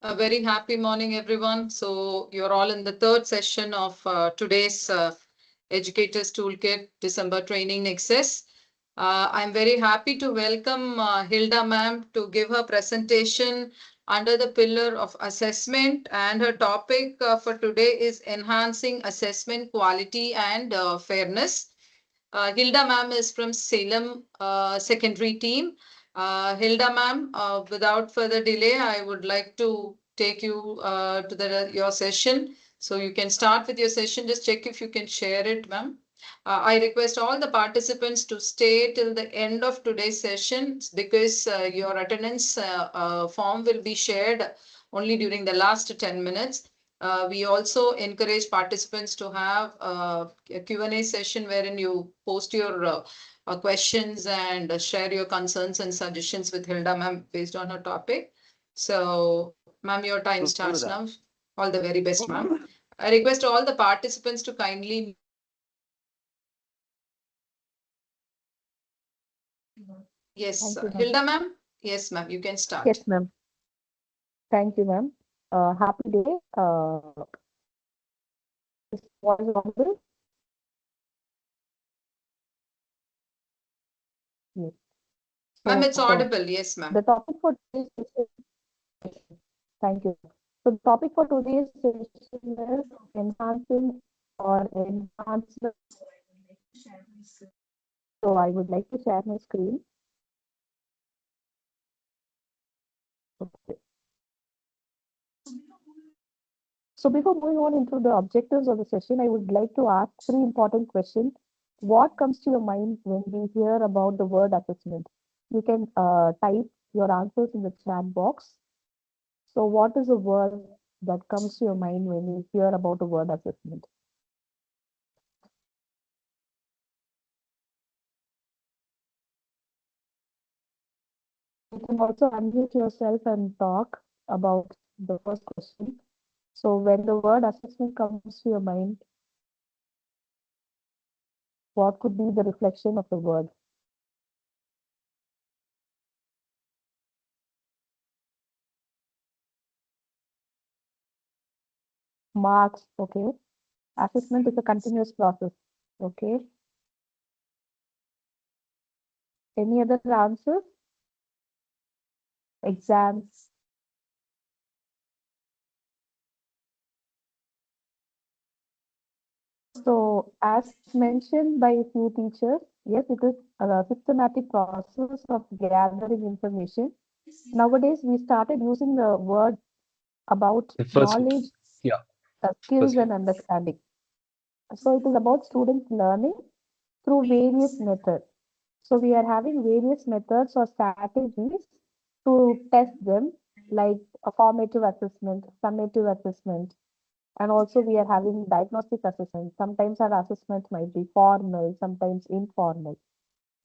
A very happy morning, everyone. So, you're all in the third session of today's Educators Toolkit December Training Nexus. I'm very happy to welcome Hilda ma'am to give her presentation under the pillar of assessment, and her topic for today is enhancing assessment quality and fairness. Hilda ma'am is from Salem secondary team. Hilda ma'am, without further delay, I would like to take you to your session. So you can start with your session. Just check if you can share it, ma'am. I request all the participants to stay till the end of today's session because your attendance form will be shared only during the last 10 minutes. We also encourage participants to have a Q&A session wherein you post your questions and share your concerns and suggestions with Hilda ma'am based on her topic. So, ma'am, your time starts now. All the very best, ma'am. I request all the participants to kindly mute their lines. Yes, Thank you, ma'am. Hilda ma'am. Yes, ma'am, you can start. Yes, ma'am. Thank you, ma'am. Happy day. Is voice audible? Yes. Ma'am, it's So audible. Yes, the ma'am. topic for today's session, thank you. So the topic for today's session is enhancing or enhancement. So I would like to share my screen. Okay. So before moving on into the objectives of the session, I would like to ask three important questions. What comes to your mind when we hear about the word assessment? You can type your answers in the chat box. So, what is a word that comes to your mind when you hear about the word assessment? You can also unmute yourself and talk about the first question. So, when the word assessment comes to your mind, what could be the reflection of the word? Marks, okay. Assessment is a continuous process, okay. Any other answers? Exams. So, as mentioned by a few teachers, yes, it is a systematic process of gathering information. Nowadays, we started using the word about The first, knowledge, yeah, skills, first. and understanding. So, it is about students learning through various methods. So, we are having various methods or strategies to test them, like a formative assessment, summative assessment, and also we are having diagnostic assessment. Sometimes our assessment might be formal, sometimes informal.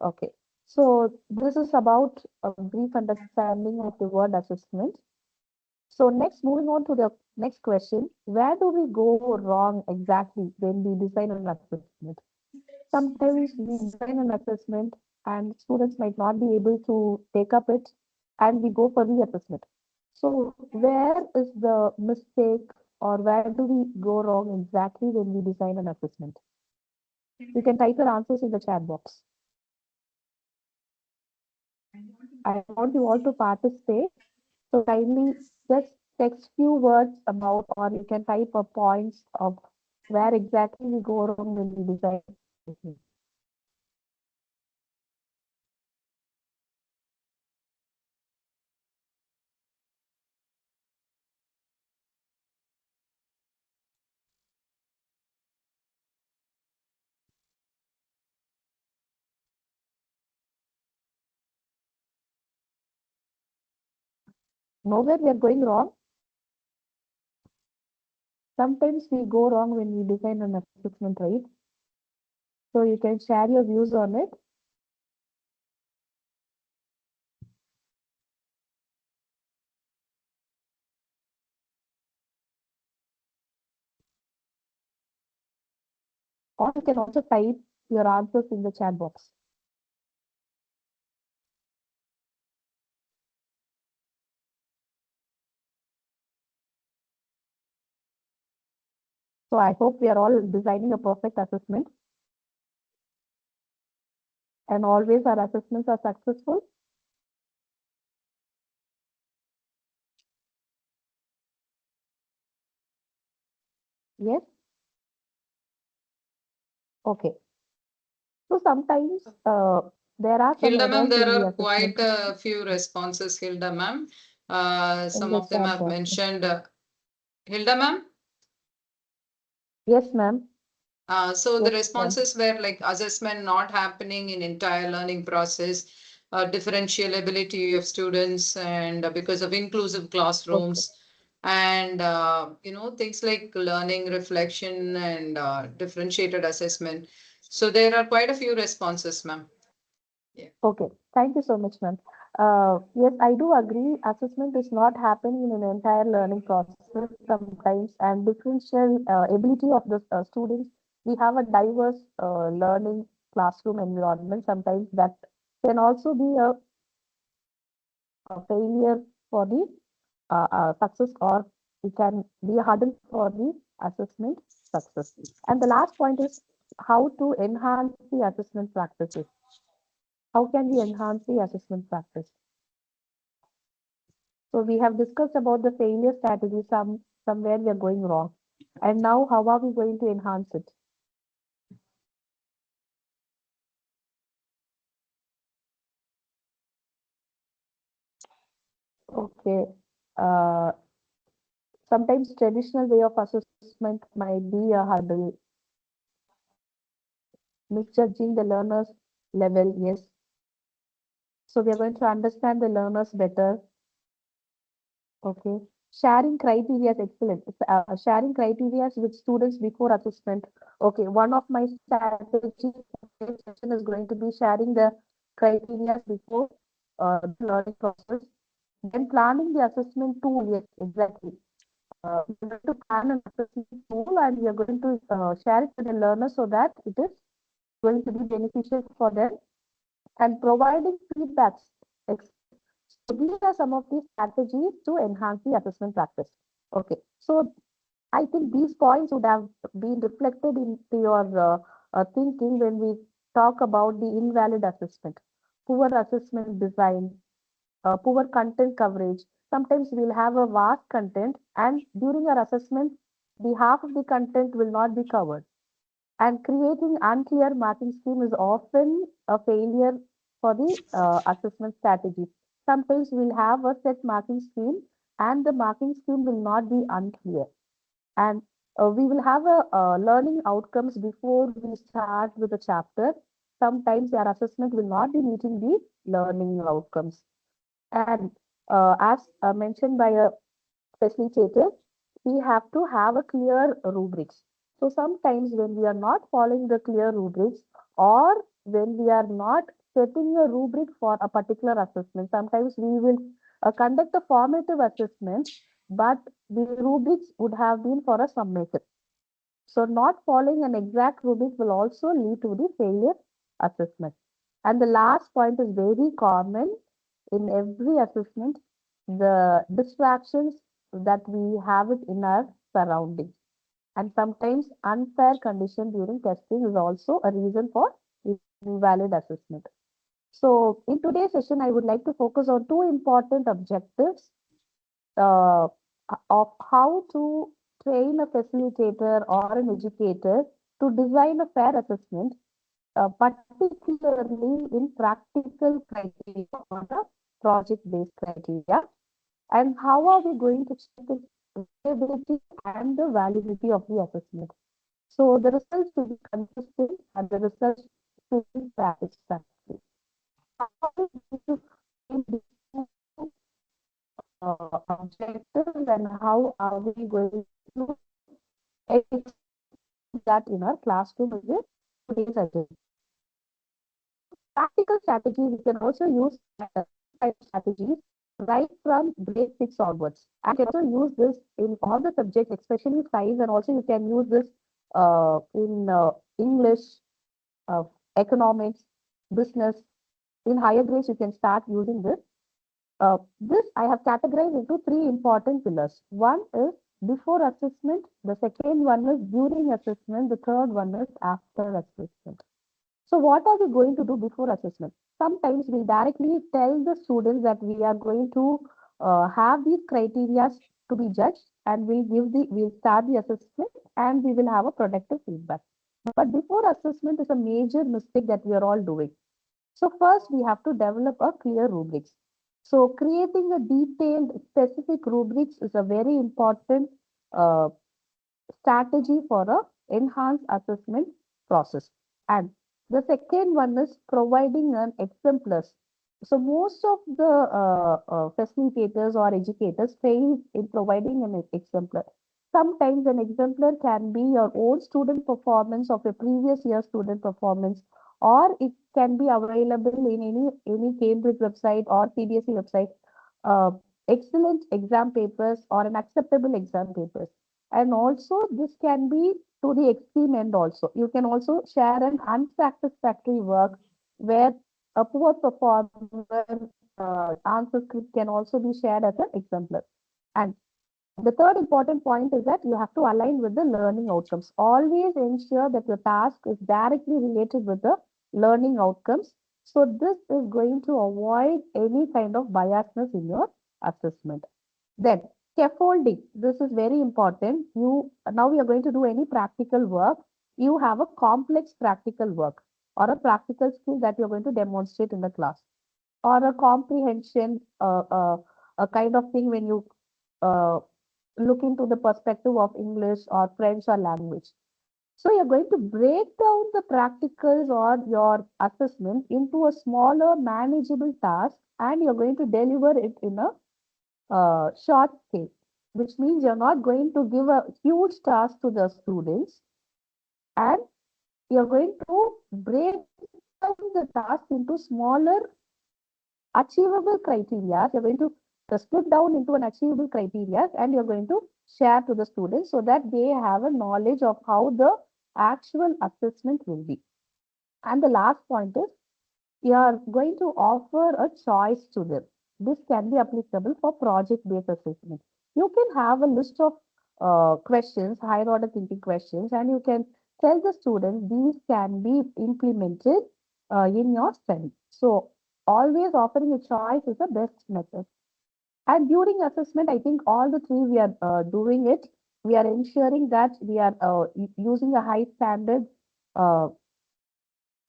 Okay. So this is about a brief understanding of the word assessment. So next, moving on to the next question, where do we go wrong exactly when we design an assessment? Sometimes we design an assessment and students might not be able to take up it and we go for reassessment. So where is the mistake or where do we go wrong exactly when we design an assessment? You can type your answers in the chat box. I want you all to participate. So kindly just text few words about, or you can type a points of where exactly we go wrong when we design assessment. Nowhere we are going wrong. Sometimes we go wrong when we design an assessment, right? So you can share your views on it. Or you can also type your answers in the chat box. So I hope we are all designing a perfect assessment and always our assessments are successful. Yes. Okay. So sometimes there are some Hilda ma'am, errors there in the are quite assessment a few responses, Hilda ma'am. in Some the of them chat have box. mentioned, Hilda ma'am. Yes, ma'am. So the Yes, ma'am. responses were like assessment not happening in entire learning process, differential ability of students, and because of inclusive Okay. classrooms, and things like learning reflection and differentiated assessment. So there are quite a few responses, ma'am. Yeah. Okay. Thank you so much, ma'am. Yes, I do agree. Assessment is not happening in an entire learning process sometimes, and differential ability of the students. We have a diverse learning classroom environment. Sometimes that can also be a failure for the success, or it can be a hurdle for the assessment success. And the last point is how to enhance the assessment practices. How can we enhance the assessment practice? So we have discussed about the failure strategy, somewhere we are going wrong. And now how are we going to enhance it? Okay. Uh, Sometimes traditional way of assessment might be a hurdle. Misjudging the learner's level, yes. So we are going to understand the learners better. Okay. Sharing criteria is excellent. Sharing criteria with students before assessment. Okay. One of my strategies for today's session is going to be sharing the criteria before the learning process. Then planning the assessment tool. Yes, exactly. We're going to plan an assessment tool and we are going to share it with the learner so that it is going to be beneficial for them, and providing feedbacks. So these are some of the strategies to enhance the assessment practice. Okay, so I think these points would have been reflected into your thinking when we talk about the invalid assessment, poor assessment design, poor content coverage. Sometimes we'll have a vast content, and during our assessment, the half of the content will not be covered. And creating unclear marking scheme is often a failure for the assessment strategy. Sometimes we'll have a set marking scheme and the marking scheme will not be unclear. And we will have a learning outcomes before we start with the chapter. Sometimes our assessment will not be meeting the learning outcomes. And as mentioned by a facilitator, we have to have a clear rubrics. So sometimes when we are not following the clear rubrics, or when we are not setting a rubric for a particular assessment, sometimes we will conduct a formative assessment, but the rubrics would have been for a summative. So not following an exact rubric will also lead to the failure assessment. And the last point is very common in every assessment, the distractions that we have it in our surroundings. And sometimes unfair condition during testing is also a reason for invalid assessment. So in today's session, I would like to focus on two important objectives uh, of how to train a facilitator or an educator to design a fair assessment, particularly in practical criteria or the project-based criteria. And how are we going to check the reliability and the validity of the assessment? So the results should be consistent and the results should be satisfactory. How are we going to frame these two objectives, and how are we going to execute that in our classroom in this today's agenda? Practical strategy, we can also use type strategies right from grade 6 onwards. And you can also use this in all the subjects, especially science, and also you can use this in English, uh, economics, business. In higher grades, you can start using this. This I have categorized into three important pillars. One is before assessment, the second one is during assessment, the third one is after assessment. So what are we going to do before assessment? Sometimes we directly tell the students that we are going to have these criteria to be judged, and we'll start the assessment and we will have a productive feedback. But before assessment is a major mistake that we are all doing. So first we have to develop a clear rubrics. So creating a detailed specific rubrics is a very important uh, strategy for a enhanced assessment process. And the second one is providing an exemplars. So most of the facilitators or educators fail in providing an exemplar. Sometimes an exemplar can be your own student performance of a previous year student performance, or it can be available in any Cambridge website or CBSE website. Uh, Excellent exam papers or an acceptable exam papers. And also this can be to the extreme end also. You can also share an unsatisfactory work where a poor performer answer script can also be shared as an exemplar. And the third important point is that you have to align with the learning outcomes. Always ensure that your task is directly related with the learning outcomes. So this is going to avoid any kind of biasness in your assessment. Then scaffolding. This is very important. You now we are going to do any practical work. You have a complex practical work or a practical skill that you're going to demonstrate in the class, or a comprehension, a kind of thing when you uh, look into the perspective of English or French or language. So you're going to break down the practicals or your assessment into a smaller manageable task, and you're going to deliver it in a short scale, which means you're not going to give a huge task to the students, and you're going to break down the task into smaller achievable criteria. You're going to split down into an achievable criteria, and you're going to share to the students so that they have a knowledge of how the actual assessment will be. And the last point is you are going to offer a choice to them. This can be applicable for project-based assessment. You can have a list of questions, higher order thinking questions, and you can tell the students these can be implemented in your study. So always offering a choice is the best method. And during assessment, I think all the three we are doing it. We are ensuring that we are using a high standard uh,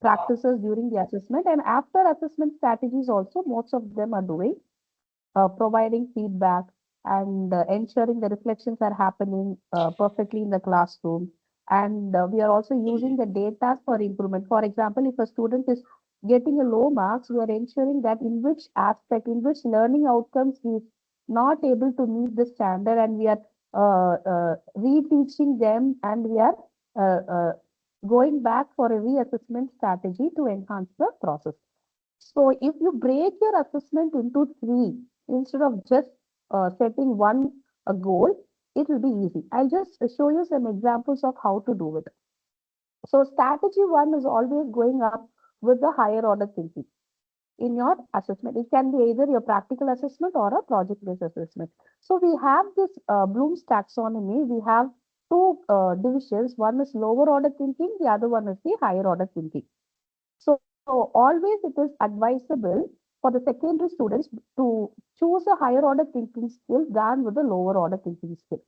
practices during the assessment, and after assessment strategies also most of them are doing providing feedback and ensuring the reflections are happening perfectly in the classroom. And we are also using the data for improvement. For example, if a student is getting a low marks, we are ensuring that in which aspect, in which learning outcomes he is not able to meet the standard, and we are reteaching them, and we are uh, uh, going back for a reassessment strategy to enhance the process. So if you break your assessment into three instead of just setting one a goal, it will be easy. I'll just show you some examples of how to do it. So strategy one is always going up with the higher order thinking in your assessment. It can be either your practical assessment or a project-based assessment. So we have this Bloom's taxonomy. We have two divisions. One is lower order thinking. The other one is the higher order thinking. So always it is advisable for the secondary students to choose a higher order thinking skill than with the lower order thinking skill.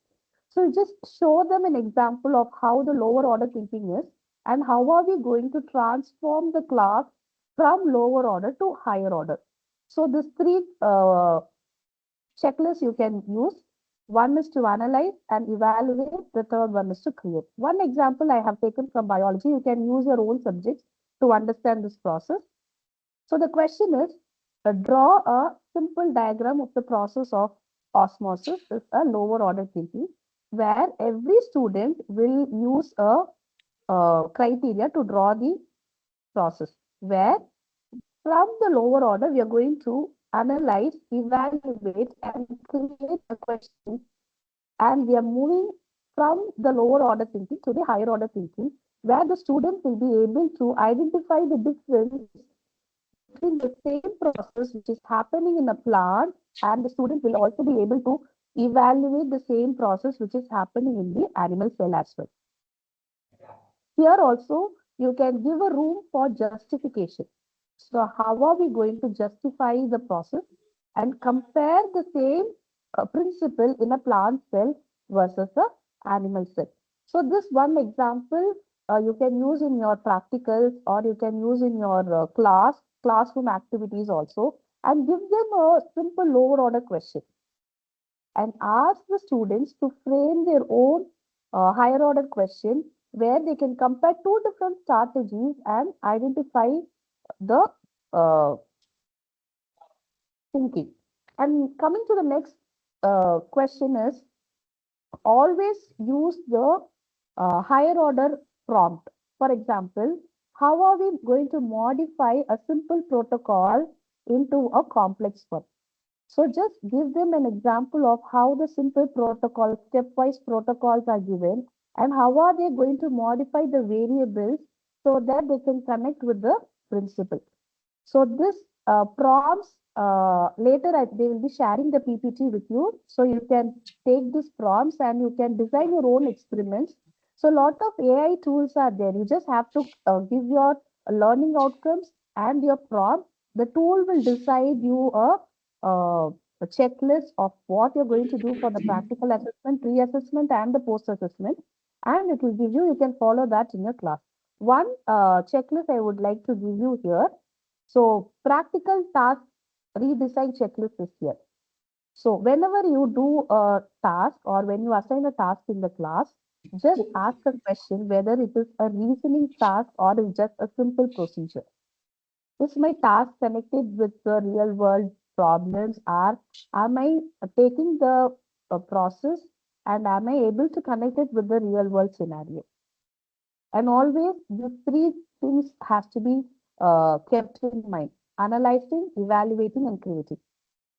So just show them an example of how the lower order thinking is, and how are we going to transform the class from lower order to higher order. So these three checklists you can use. One is to analyze and evaluate. The third one is to create. One example I have taken from biology. You can use your own subjects to understand this process. So the question is, draw a simple diagram of the process of osmosis is a lower order thinking, where every student will use a criteria to draw the process, where from the lower order we are going to analyze, evaluate, and create a question, and we are moving from the lower order thinking to the higher order thinking, where the student will be able to identify the difference between the same process which is happening in a plant, and the student will also be able to evaluate the same process which is happening in the animal cell as well. Here also, you can give a room for justification. So how are we going to justify the process and compare the same principle in a plant cell versus a animal cell? So this one example you can use in your practicals, or you can use in your classroom activities also, and give them a simple lower order question and ask the students to frame their own higher order question where they can compare two different strategies and identify the uh, thinking. And coming to the next question is, always use the higher order prompt. For example, how are we going to modify a simple protocol into a complex one? So just give them an example of how the simple protocol, stepwise protocols are given, and how are they going to modify the variables so that they can connect with the principle. So this prompts, later they will be sharing the PPT with you. So you can take these prompts and you can design your own experiments. So a lot of AI tools are there. You just have to give your learning outcomes and your prompt. The tool will decide you a checklist of what you're going to do for the practical assessment, pre-assessment, and the post-assessment. And it will give you, you can follow that in your class. One checklist I would like to give you here. So practical task redesign checklist is here. So whenever you do a task or when you assign a task in the class, just ask a question whether it is a reasoning task or is just a simple procedure. Is my task connected with the real world problems? Are am I taking the process and am I able to connect it with the real world scenario? And always these three things has to be kept in mind: analyzing, evaluating, and creating,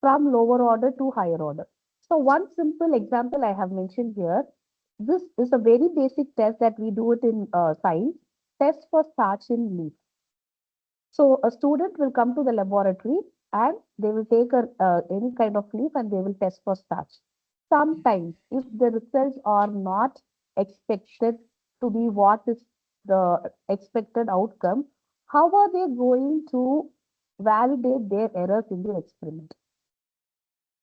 from lower order to higher order. So one simple example I have mentioned here. This is a very basic test that we do it in science. Test for starch in leaf. So a student will come to the laboratory and they will take any kind of leaf and they will test for starch. Sometimes, if the results are not expected to be what is the expected outcome, how are they going to validate their errors in the experiment?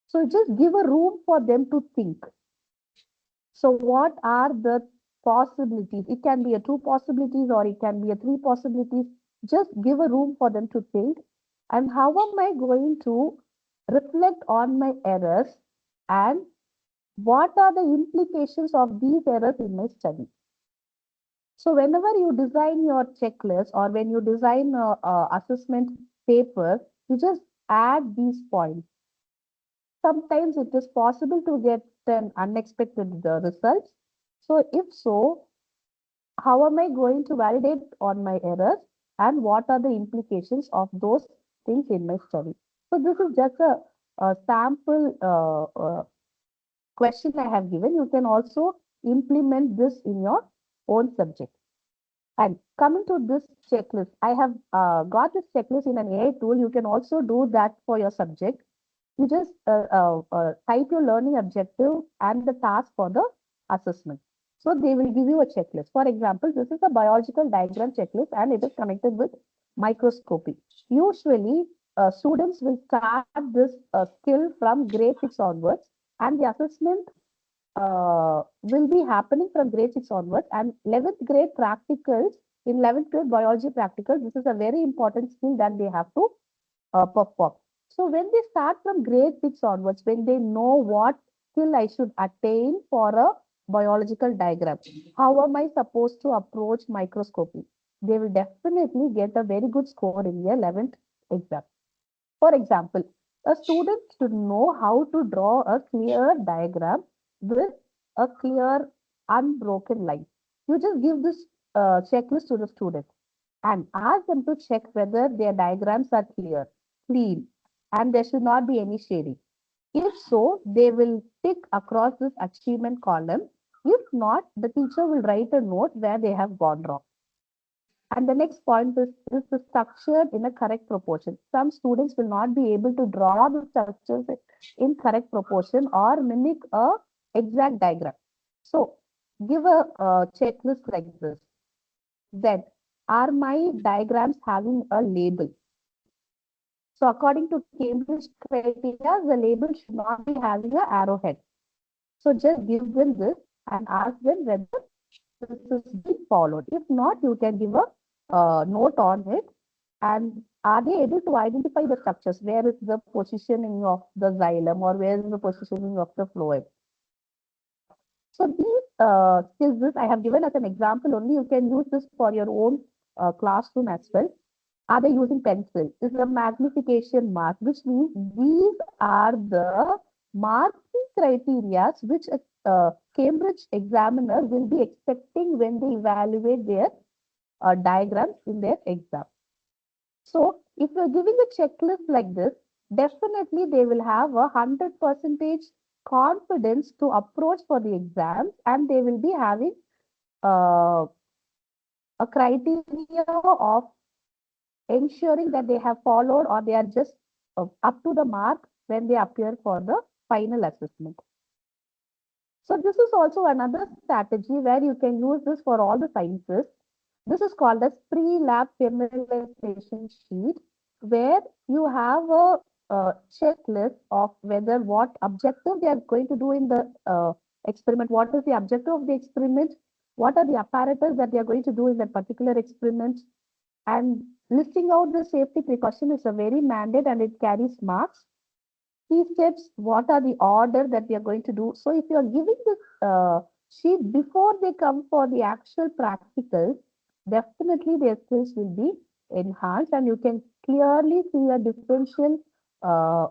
So just give a room for them to think. So what are the possibilities? It can be a two possibilities or it can be a three possibilities. Just give a room for them to think. And how am I going to reflect on my errors and what are the implications of these errors in my study? So whenever you design your checklist or when you design a assessment paper, you just add these points. Sometimes it is possible to get an unexpected results. So if so, how am I going to validate on my errors and what are the implications of those things in my study? So this is just a sample question I have given. You can also implement this in your own subject. And coming to this checklist, I have got this checklist in an AI tool. You can also do that for your subject. You just type your learning objective and the task for the assessment. So they will give you a checklist. For example, this is a biological diagram checklist and it is connected with microscopy. Usually, students will start this skill from grade 6 onwards, and the assessment will be happening from grade 6 onwards. And 11th grade practicals, in 11th grade biology practicals, this is a very important skill that they have to perform. So when they start from grade 6 onwards, when they know what skill I should attain for a biological diagram, how am I supposed to approach microscopy? They will definitely get a very good score in the 11th exam. For example, a student should know how to draw a clear diagram with a clear, unbroken line. You just give this checklist to the student and ask them to check whether their diagrams are clear, clean, and there should not be any shading. If so, they will tick across this achievement column. If not, the teacher will write a note where they have gone wrong. And the next point is the structured in a correct proportion. Some students will not be able to draw the structures in correct proportion or mimic a exact diagram. So give a checklist like this. Then, are my diagrams having a label? So according to Cambridge criteria, the label should not be having a arrowhead. So just give them this and ask them whether this is being followed. If not, you can give a note on it. And are they able to identify the structures? Where is the positioning of the xylem or where is the positioning of the phloem? So these skills, this I have given as an example only. You can use this for your own classroom as well. Are they using pencil? This is a magnification mark, which means these are the marking criteria which a Cambridge examiner will be expecting when they evaluate their diagrams in their exam. So if you're giving a checklist like this, definitely they will have a 100% confidence to approach for the exams, and they will be having uh, a criteria of ensuring that they have followed or they are just up to the mark when they appear for the final assessment. So this is also another strategy where you can use this for all the sciences. This is called as pre-lab familiarization sheet, where you have a checklist of whether what objective they are going to do in the experiment, what is the objective of the experiment, what are the apparatus that they are going to do in that particular experiment, and listing out the safety precaution is a very mandate and it carries marks. Key steps, what are the order that we are going to do. So if you are giving this sheet before they come for the actual practicals, definitely their skills will be enhanced and you can clearly see a differential uh,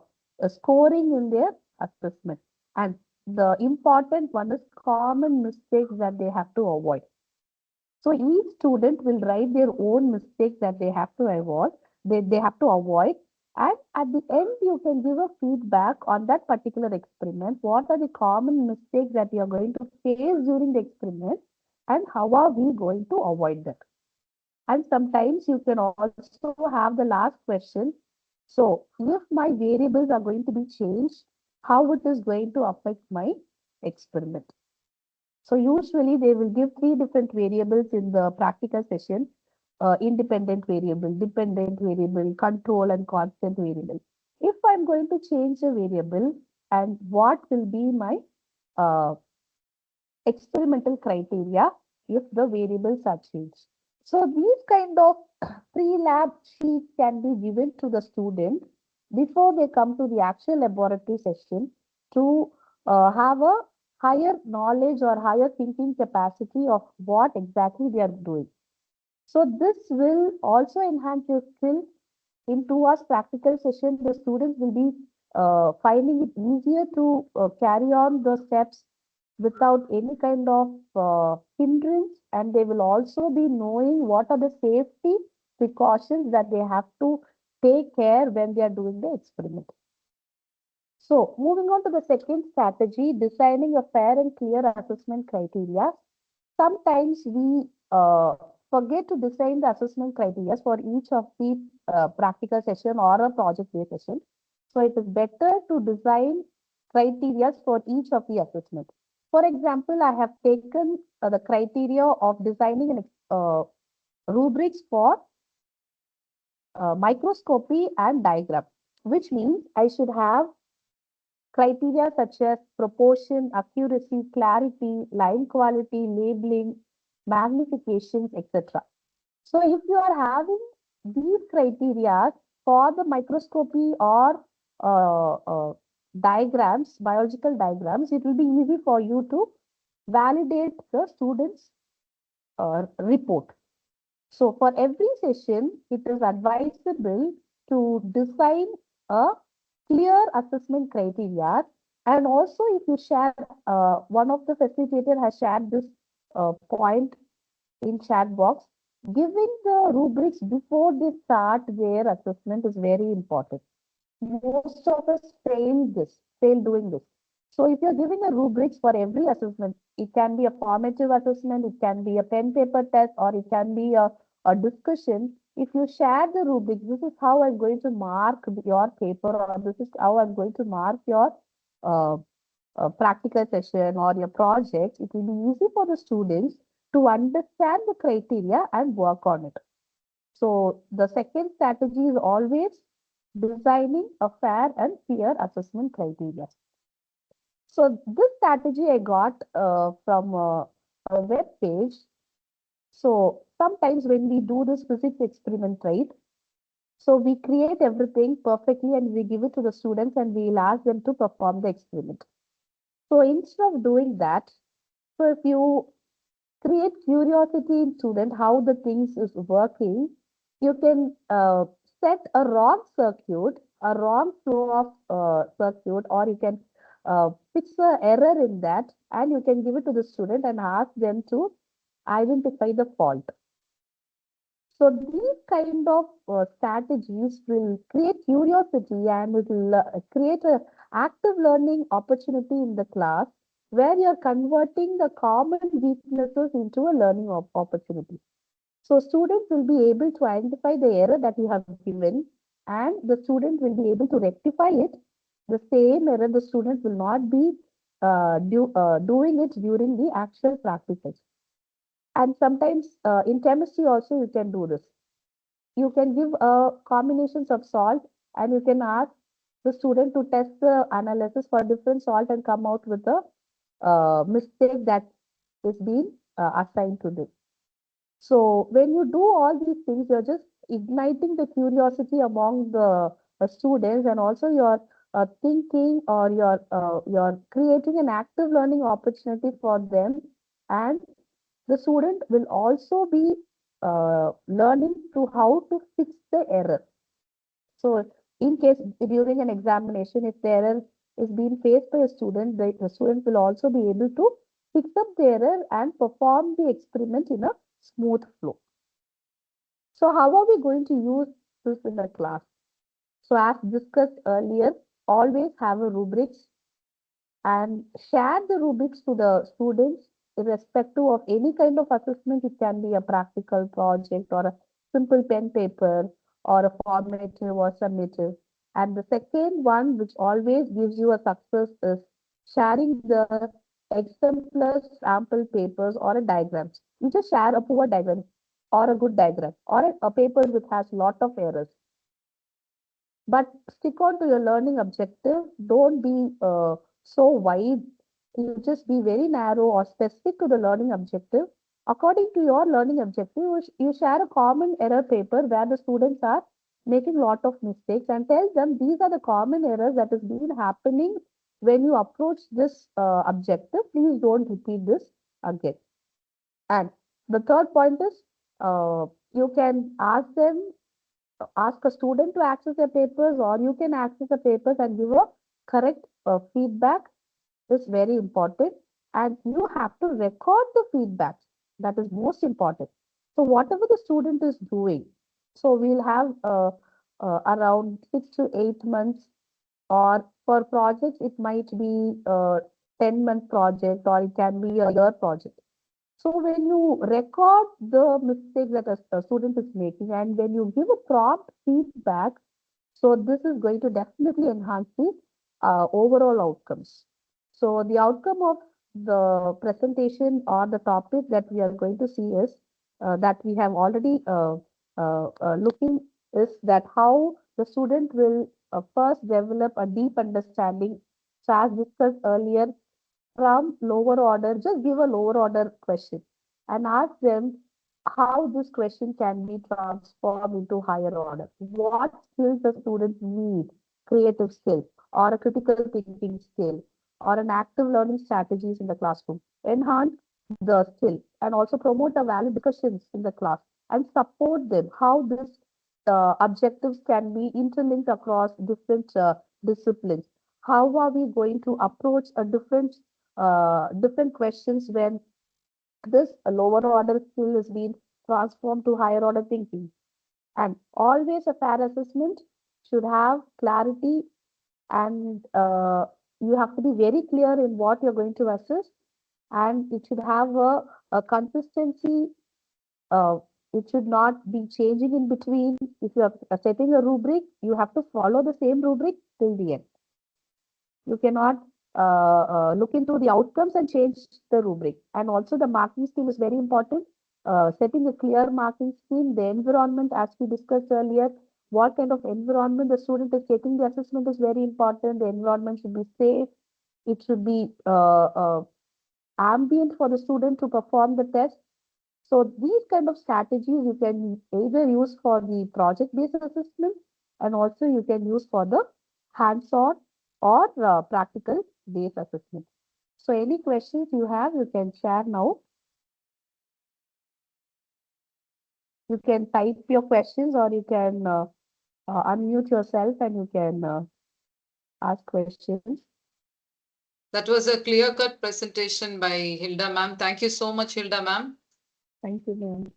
scoring in their assessment. And the important one is common mistakes that they have to avoid. So each student will write their own mistakes that they have to avoid, they have to avoid. And at the end, you can give a feedback on that particular experiment. What are the common mistakes that you are going to face during the experiment and how are we going to avoid that? And sometimes you can also have the last question. So if my variables are going to be changed, how it is going to affect my experiment? So usually they will give three different variables in the practical session, independent variable, dependent variable, control and constant variable. If I'm going to change a variable and what will be my uh, experimental criteria if the variables are changed. So these kind of pre-lab sheets can be given to the student before they come to the actual laboratory session to have a higher knowledge or higher thinking capacity of what exactly they are doing. So this will also enhance your skill. In 2 hours practical session, the students will be finding it easier to carry on the steps without any kind of hindrance, and they will also be knowing what are the safety precautions that they have to take care when they are doing the experiment. So moving on to the second strategy, designing a fair and clear assessment criteria. Sometimes we forget to design the assessment criteria for each of the practical session or a project-based session. So it is better to design criteria for each of the assessment. For example, I have taken the criteria of designing an rubrics for microscopy and diagram, which means I should have criteria such as proportion, accuracy, clarity, line quality, labeling, magnifications, etc. So if you are having these criteria for the microscopy or diagrams, biological diagrams, it will be easy for you to validate the students' report. So for every session, it is advisable to design a clear assessment criteria. And also, if you share, one of the facilitator has shared this point in chat box, giving the rubrics before they start their assessment is very important. Most of us fail doing this. So if you're giving a rubrics for every assessment, it can be a formative assessment, it can be a pen paper test, or it can be a a discussion, if you share the rubric, this is how I'm going to mark your paper, or this is how I'm going to mark your uh, practical session or your project, it will be easy for the students to understand the criteria and work on it. So the second strategy is always designing a fair and fair assessment criteria. So this strategy I got from a web page. So sometimes when we do this physics experiment, right? So we create everything perfectly and we give it to the students and we'll ask them to perform the experiment. So instead of doing that, so if you create curiosity in student how the things is working, you can set a wrong circuit, a wrong flow of circuit, or you can fix the error in that, and you can give it to the student and ask them to identify the fault. So these kind of strategies will create curiosity and it will create a active learning opportunity in the class where you're converting the common weaknesses into a learning opportunity. So students will be able to identify the error that you have given and the student will be able to rectify it. The same error the student will not be doing it during the actual practicals. And sometimes in chemistry also you can do this. You can give combinations of salt and you can ask the student to test the analysis for different salt and come out with a mistake that is being assigned to them. So when you do all these things, you're just igniting the curiosity among the students, and also you're thinking, or you're creating an active learning opportunity for them, and the student will also be learning to how to fix the error. So in case during an examination, if the error is being faced by a student, the student will also be able to fix up the error and perform the experiment in a smooth flow. So how are we going to use this in the class? So as discussed earlier, always have a rubrics and share the rubrics to the students irrespective of any kind of assessment. It can be a practical project or a simple pen paper or a formative or summative. And the second one, which always gives you a success, is sharing the exemplar sample papers or a diagrams. You just share a poor diagram or a good diagram or a paper which has lot of errors, but stick on to your learning objective. Don't be so wide. You just be very narrow or specific to the learning objective. According to your learning objective, you share a common error paper where the students are making lot of mistakes and tell them these are the common errors that is been happening when you approach this objective. Please don't repeat this again. And the third point is you can ask a student to access the papers, or you can access the papers and give a correct feedback is very important, and you have to record the feedback. That is most important. So whatever the student is doing, so we'll have around 6 to 8 months, or for projects it might be a 10-month project or it can be a year project. So when you record the mistakes that a student is making and when you give a prompt feedback, so this is going to definitely enhance the overall outcomes. So the outcome of the presentation or the topic that we are going to see is that we have already looking is that how the student will first develop a deep understanding. So as discussed earlier, from lower order, just give a lower order question and ask them how this question can be transformed into higher order. What skills the students need? Creative skill or a critical thinking skill or an active learning strategies in the classroom. Enhance the skill and also promote a valid discussions in the class and support them how this objectives can be interlinked across different disciplines. How are we going to approach a different questions when this lower order skill is being transformed to higher order thinking? And always a fair assessment should have clarity, and you have to be very clear in what you're going to assess, and it should have a consistency. It should not be changing in between. If you are setting a rubric, you have to follow the same rubric till the end. You cannot look into the outcomes and change the rubric. And also the marking scheme is very important. Setting a clear marking scheme, the environment, as we discussed earlier, what kind of environment the student is taking the assessment is very important. The environment should be safe. It should be ambient for the student to perform the test. So these kind of strategies you can either use for the project-based assessment, and also you can use for the hands-on or practical-based assessment. So any questions you have, you can share now. You can type your questions, or you can unmute yourself and you can ask questions. That was a clear-cut presentation by Hilda ma'am. Thank you so much, Hilda ma'am. Thank you, ma'am.